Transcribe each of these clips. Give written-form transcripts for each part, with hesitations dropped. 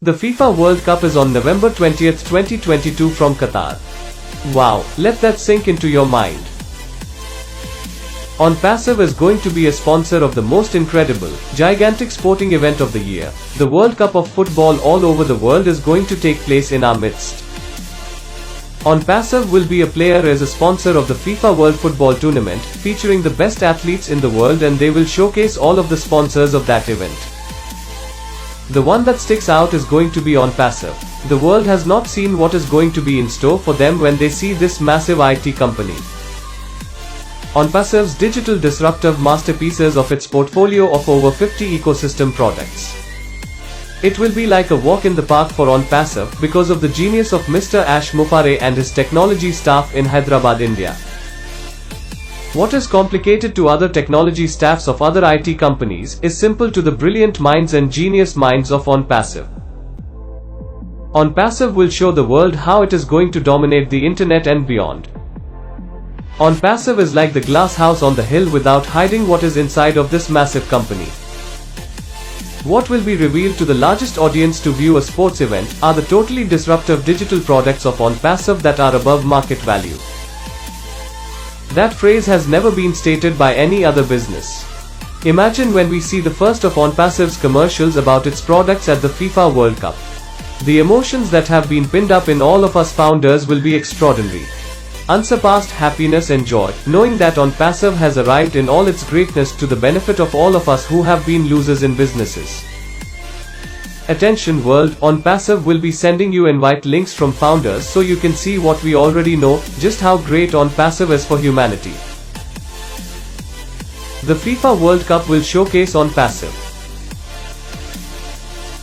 The FIFA World Cup is on November 20th, 2022 from Qatar. Wow, let that sink into your mind. OnPassive is going to be a sponsor of the most incredible, gigantic sporting event of the year. The World Cup of football all over the world is going to take place in our midst. OnPassive will be a player as a sponsor of the FIFA World Football Tournament, featuring the best athletes in the world, and they will showcase all of the sponsors of that event. The one that sticks out is going to be OnPassive. The world has not seen what is going to be in store for them when they see this massive IT company. OnPassive's digital disruptive masterpieces of its portfolio of over 50 ecosystem products. It will be like a walk in the park for OnPassive because of the genius of Mr. Ash Mufareh and his technology staff in Hyderabad, India. What is complicated to other technology staffs of other IT companies is simple to the brilliant minds and genius minds of OnPassive. OnPassive will show the world how it is going to dominate the internet and beyond. OnPassive is like the glass house on the hill without hiding what is inside of this massive company. What will be revealed to the largest audience to view a sports event are the totally disruptive digital products of OnPassive that are above market value. That phrase has never been stated by any other business. Imagine when we see the first of OnPassive's commercials about its products at the FIFA World Cup. The emotions that have been pinned up in all of us founders will be extraordinary. Unsurpassed happiness and joy, knowing that OnPassive has arrived in all its greatness to the benefit of all of us who have been losers in businesses. Attention world, OnPassive will be sending you invite links from founders so you can see what we already know, just how great OnPassive is for humanity. The FIFA World Cup will showcase OnPassive.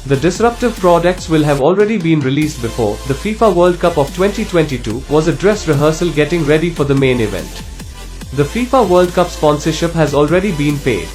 The disruptive products will have already been released before. The FIFA World Cup of 2022 was a dress rehearsal getting ready for the main event. The FIFA World Cup sponsorship has already been paid.